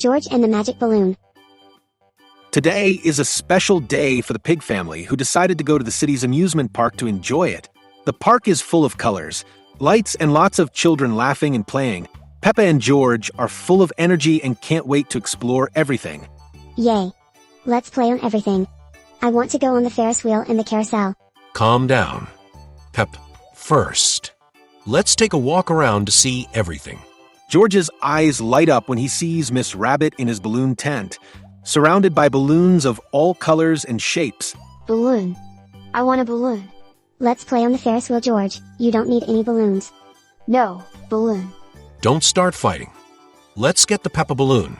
George and the magic balloon. Today is a special day for the pig family who decided to go to the city's amusement park to enjoy it. The park is full of colors, lights, and lots of children laughing and playing. Peppa and George are full of energy and can't wait to explore everything. Yay! Let's play on everything. I want to go on the Ferris wheel and the carousel. Calm down. Pep, first, let's take a walk around to see everything. George's eyes light up when he sees Miss Rabbit in his balloon tent, surrounded by balloons of all colors and shapes. Balloon. I want a balloon. Let's play on the Ferris wheel, George. You don't need any balloons. No, balloon. Don't start fighting. Let's get the Peppa balloon.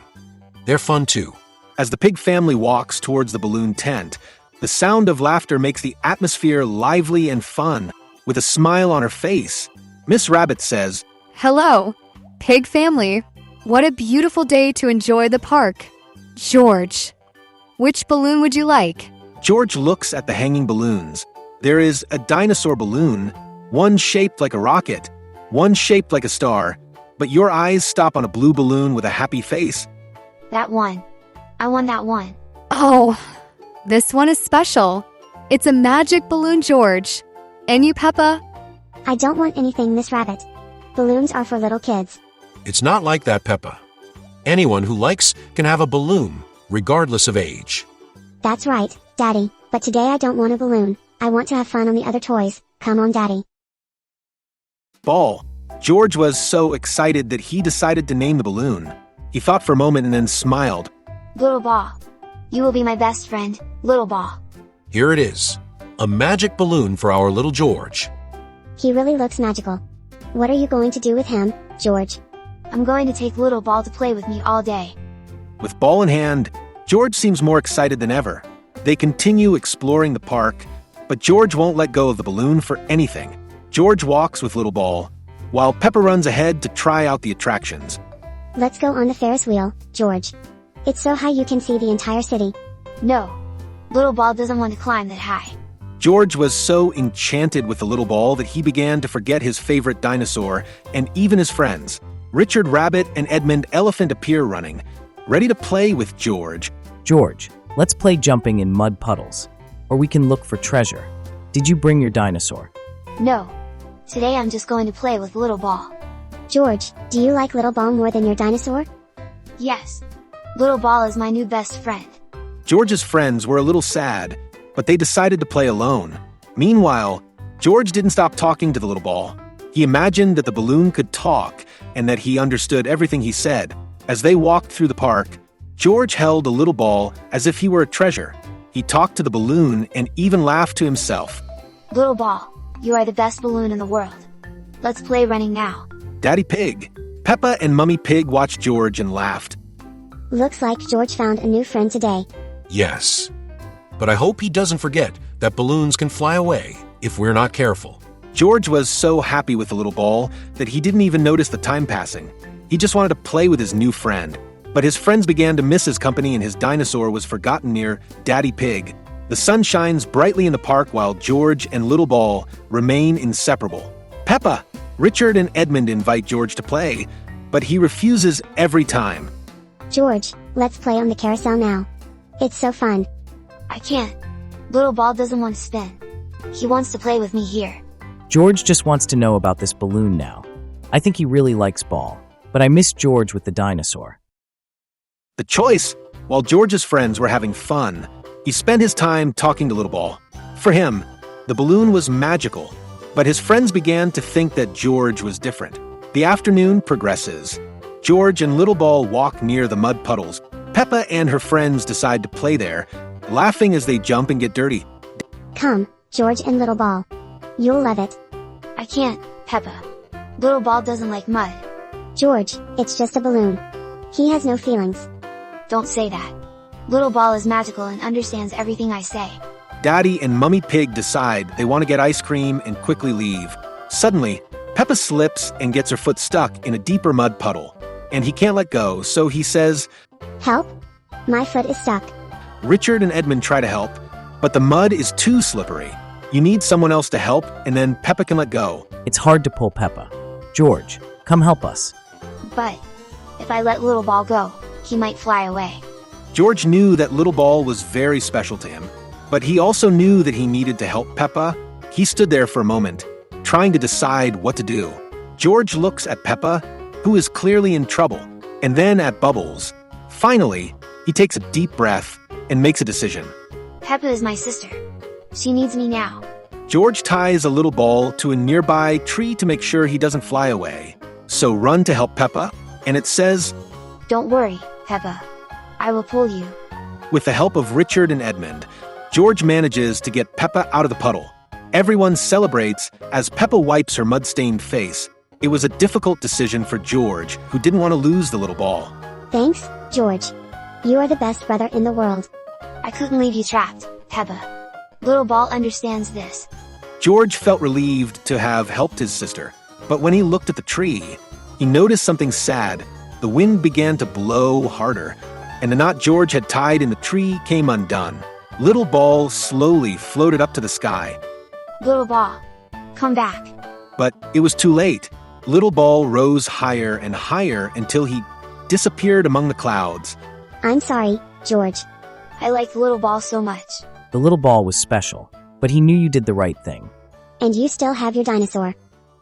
They're fun too. As the pig family walks towards the balloon tent, the sound of laughter makes the atmosphere lively and fun. With a smile on her face, Miss Rabbit says, "Hello, pig family. What a beautiful day to enjoy the park. George, which balloon would you like?" George looks at the hanging balloons. There is a dinosaur balloon, one shaped like a rocket, one shaped like a star, but your eyes stop on a blue balloon with a happy face. That one. I want that one. Oh, this one is special. It's a magic balloon, George. And you, Peppa? I don't want anything, Miss Rabbit. Balloons are for little kids. It's not like that, Peppa. Anyone who likes can have a balloon, regardless of age. That's right, Daddy, but today I don't want a balloon. I want to have fun on the other toys. Come on, Daddy. Ball. George was so excited that he decided to name the balloon. He thought for a moment and then smiled. Little ball. You will be my best friend, little ball. Here it is, a magic balloon for our little George. He really looks magical. What are you going to do with him, George? I'm going to take little ball to play with me all day. With ball in hand, George seems more excited than ever. They continue exploring the park, but George won't let go of the balloon for anything. George walks with little ball, while Peppa runs ahead to try out the attractions. Let's go on the Ferris wheel, George. It's so high you can see the entire city. No. Little ball doesn't want to climb that high. George was so enchanted with the little ball that he began to forget his favorite dinosaur and even his friends. Richard Rabbit and Edmund Elephant appear running, ready to play with George. George, let's play jumping in mud puddles, or we can look for treasure. Did you bring your dinosaur? No. Today I'm just going to play with little ball. George, do you like little ball more than your dinosaur? Yes. Little ball is my new best friend. George's friends were a little sad, but they decided to play alone. Meanwhile, George didn't stop talking to the little ball. He imagined that the balloon could talk and that he understood everything he said. As they walked through the park, George held a little ball as if he were a treasure. He talked to the balloon and even laughed to himself. Little ball, you are the best balloon in the world. Let's play running now. Daddy Pig. Peppa and Mummy Pig watched George and laughed. Looks like George found a new friend today. Yes. But I hope he doesn't forget that balloons can fly away if we're not careful. George was so happy with the little ball that he didn't even notice the time passing. He just wanted to play with his new friend. But his friends began to miss his company and his dinosaur was forgotten near Daddy Pig. The sun shines brightly in the park while George and Little Ball remain inseparable. Peppa, Richard, and Edmund invite George to play, but he refuses every time. George, let's play on the carousel now. It's so fun. I can't. Little ball doesn't want to spin. He wants to play with me here. George just wants to know about this balloon now. I think he really likes ball, but I miss George with the dinosaur. The choice, while George's friends were having fun, he spent his time talking to Little Ball. For him, the balloon was magical, but his friends began to think that George was different. The afternoon progresses. George and Little Ball walk near the mud puddles. Peppa and her friends decide to play there, laughing as they jump and get dirty. Come, George and Little Ball. You'll love it. I can't, Peppa. Little ball doesn't like mud. George, it's just a balloon. He has no feelings. Don't say that. Little ball is magical and understands everything I say. Daddy and Mummy Pig decide they want to get ice cream and quickly leave. Suddenly, Peppa slips and gets her foot stuck in a deeper mud puddle, and he can't let go, so he says, Help! My foot is stuck. Richard and Edmund try to help, but the mud is too slippery. You need someone else to help, and then Peppa can let go. It's hard to pull Peppa. George, come help us. But if I let little ball go, he might fly away. George knew that little ball was very special to him, but he also knew that he needed to help Peppa. He stood there for a moment, trying to decide what to do. George looks at Peppa, who is clearly in trouble, and then at Bubbles. Finally, he takes a deep breath and makes a decision. Peppa is my sister. She needs me now. George ties a little ball to a nearby tree to make sure he doesn't fly away. So run to help Peppa, and it says, Don't worry, Peppa. I will pull you. with the help of Richard and Edmund, George manages to get Peppa out of the puddle. Everyone celebrates as Peppa wipes her mud-stained face. It was a difficult decision for George, who didn't want to lose the little ball. Thanks, George. You are the best brother in the world. I couldn't leave you trapped, Peppa. Little Ball understands this. George felt relieved to have helped his sister, but when he looked at the tree, he noticed something sad. The wind began to blow harder, and the knot George had tied in the tree came undone. Little Ball slowly floated up to the sky, Little Ball, come back. but it was too late. Little Ball rose higher and higher until he disappeared among the clouds. I'm sorry, George. I like Little Ball so much. The little ball was special, but he knew you did the right thing. And you still have your dinosaur.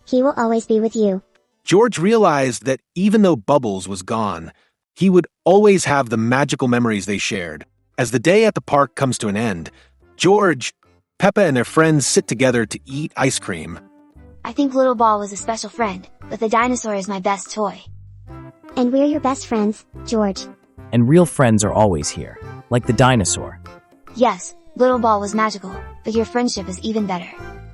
He will always be with you. George realized that even though Bubbles was gone, he would always have the magical memories they shared. As the day at the park comes to an end, George, Peppa, and their friends sit together to eat ice cream. I think Little Ball was a special friend, but the dinosaur is my best toy. And we're your best friends, George. And real friends are always here, like the dinosaur. Yes, Little Ball was magical, but your friendship is even better.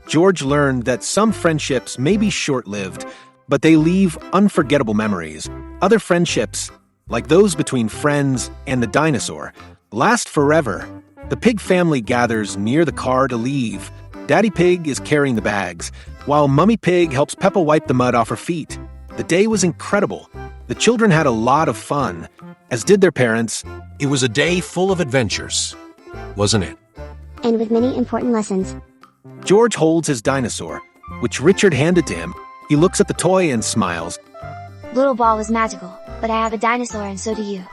George learned that some friendships may be short-lived, but they leave unforgettable memories. Other friendships, like those between friends and the dinosaur, last forever. The pig family gathers near the car to leave. Daddy Pig is carrying the bags, while Mummy Pig helps Peppa wipe the mud off her feet. The day was incredible. The children had a lot of fun, as did their parents. It was a day full of adventures, wasn't it? And with many important lessons. George holds his dinosaur, which Richard handed to him. He looks at the toy and smiles. Little Ball was magical, but I have a dinosaur and so do you.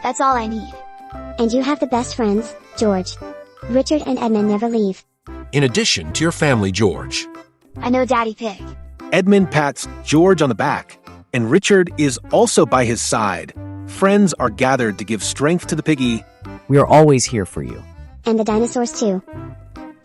That's all I need. And you have the best friends, George. Richard and Edmund never leave. In addition to your family, George. I know Daddy Pig. Edmund pats George on the back, and Richard is also by his side. Friends are gathered to give strength to the piggy. We are always here for you. And the dinosaurs too.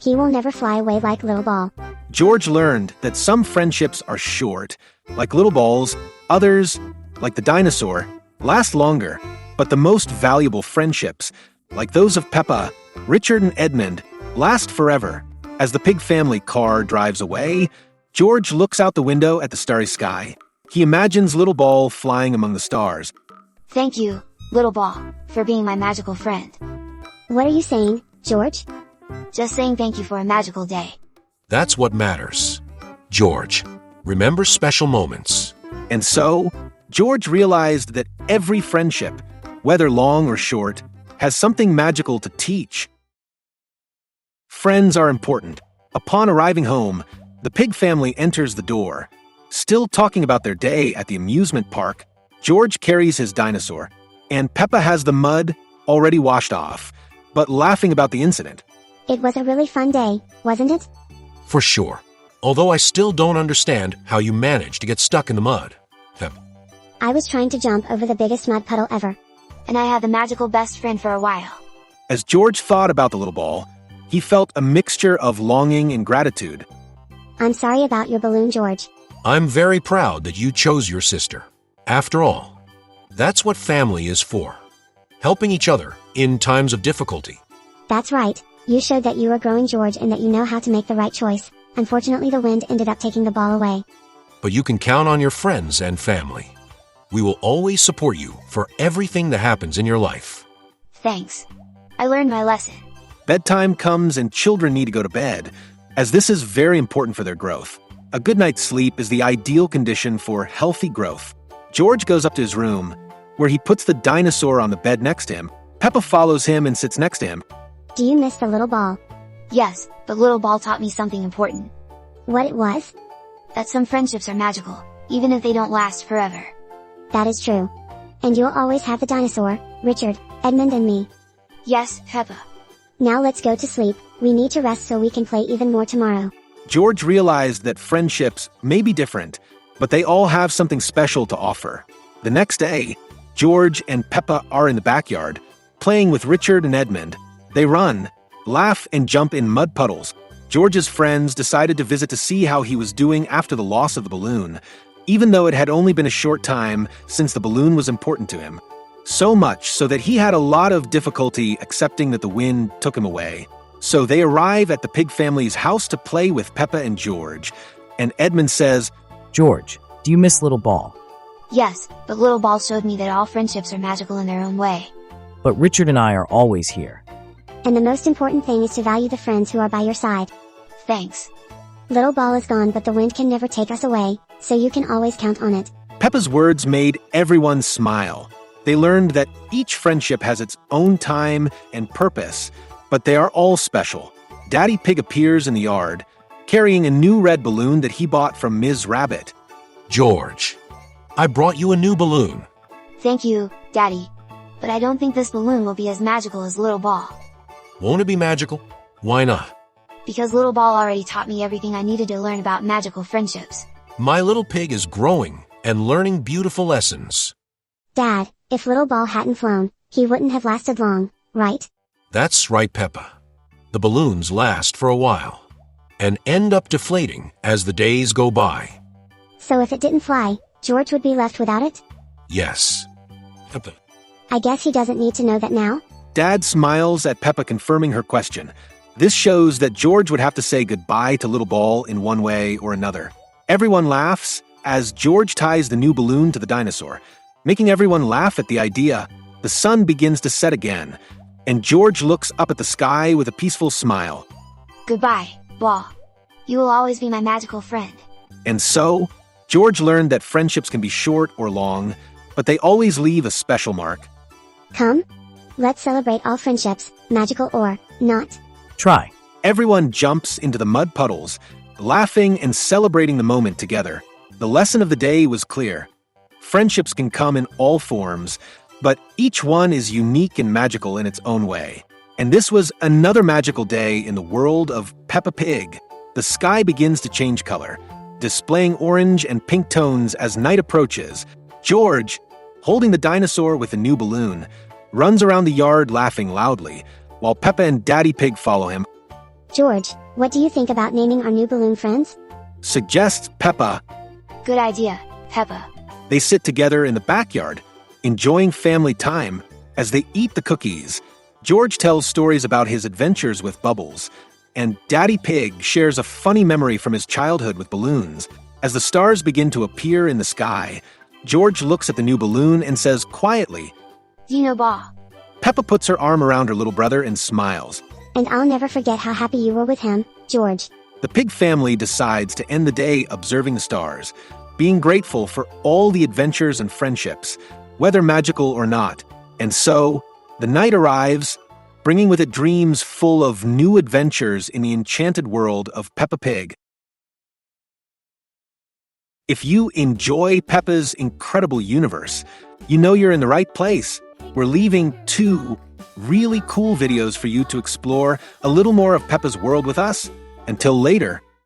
He will never fly away like Little Ball. George learned that some friendships are short, like Little Ball's. Others, like the dinosaur, last longer. But the most valuable friendships, like those of Peppa, Richard, and Edmund, last forever. As the pig family car drives away, George looks out the window at the starry sky. He imagines Little Ball flying among the stars. Thank you, Little Ball, for being my magical friend. What are you saying, George? Just saying thank you for a magical day. That's what matters. George, remember special moments. And so, George realized that every friendship, whether long or short, has something magical to teach. Friends are important. Upon arriving home, the pig family enters the door. Still talking about their day at the amusement park, George carries his dinosaur, and Peppa has the mud already washed off, but laughing about the incident. It was a really fun day, wasn't it? For sure. Although I still don't understand how you managed to get stuck in the mud. Pep. I was trying to jump over the biggest mud puddle ever. And I had the magical best friend for a while. As George thought about the little ball, he felt a mixture of longing and gratitude. I'm sorry about your balloon, George. I'm very proud that you chose your sister. After all, that's what family is for. Helping each other in times of difficulty. That's right. You showed that you are growing, George, and that you know how to make the right choice. Unfortunately, the wind ended up taking the ball away. But you can count on your friends and family. We will always support you for everything that happens in your life. Thanks. I learned my lesson. Bedtime comes and children need to go to bed, as this is very important for their growth. A good night's sleep is the ideal condition for healthy growth. George goes up to his room, where he puts the dinosaur on the bed next to him. Peppa follows him and sits next to him. Do you miss the little ball? Yes, but Little Ball taught me something important. What it was? That some friendships are magical, even if they don't last forever. That is true. And you'll always have the dinosaur, Richard, Edmund and me. Yes, Peppa. Now let's go to sleep, we need to rest so we can play even more tomorrow. George realized that friendships may be different, but they all have something special to offer. The next day, George and Peppa are in the backyard, playing with Richard and Edmund. They run, laugh, and jump in mud puddles. George's friends decided to visit to see how he was doing after the loss of the balloon, even though it had only been a short time since the balloon was important to him. So much so that he had a lot of difficulty accepting that the wind took him away. So they arrive at the pig family's house to play with Peppa and George, and Edmund says, George, do you miss Little Ball? Yes, but Little Ball showed me that all friendships are magical in their own way. But Richard and I are always here. And the most important thing is to value the friends who are by your side. Thanks. Little Ball is gone, but the wind can never take us away, so you can always count on it. Peppa's words made everyone smile. They learned that each friendship has its own time and purpose, but they are all special. Daddy Pig appears in the yard, carrying a new red balloon that he bought from Ms. Rabbit. George, I brought you a new balloon. Thank you, Daddy. But I don't think this balloon will be as magical as Little Ball. Won't it be magical? Why not? Because Little Ball already taught me everything I needed to learn about magical friendships. My little pig is growing and learning beautiful lessons. Dad, if Little Ball hadn't flown, he wouldn't have lasted long, right? That's right, Peppa. The balloons last for a while and end up deflating as the days go by. So if it didn't fly, George would be left without it? Yes. Peppa. I guess he doesn't need to know that now? Dad smiles at Peppa, confirming her question. This shows that George would have to say goodbye to Little Ball in one way or another. Everyone laughs as George ties the new balloon to the dinosaur, making everyone laugh at the idea. The sun begins to set again, and George looks up at the sky with a peaceful smile. Goodbye, Ball. You will always be my magical friend. And so, George learned that friendships can be short or long, but they always leave a special mark. Come? Let's celebrate all friendships, magical or not. Try. Everyone jumps into the mud puddles, laughing and celebrating the moment together. The lesson of the day was clear. Friendships can come in all forms, but each one is unique and magical in its own way. And this was another magical day in the world of Peppa Pig. The sky begins to change color, displaying orange and pink tones as night approaches. George, holding the dinosaur with a new balloon, runs around the yard laughing loudly, while Peppa and Daddy Pig follow him. George, what do you think about naming our new balloon friends? Suggests Peppa. Good idea, Peppa. They sit together in the backyard, enjoying family time as they eat the cookies. George tells stories about his adventures with Bubbles, and Daddy Pig shares a funny memory from his childhood with balloons. As the stars begin to appear in the sky, George looks at the new balloon and says quietly, Dino Ball. Peppa puts her arm around her little brother and smiles. And I'll never forget how happy you were with him, George. The pig family decides to end the day observing the stars, being grateful for all the adventures and friendships, whether magical or not. And so, the night arrives, bringing with it dreams full of new adventures in the enchanted world of Peppa Pig. If you enjoy Peppa's incredible universe, you know you're in the right place. We're leaving 2 really cool videos for you to explore a little more of Peppa's world with us. Until later,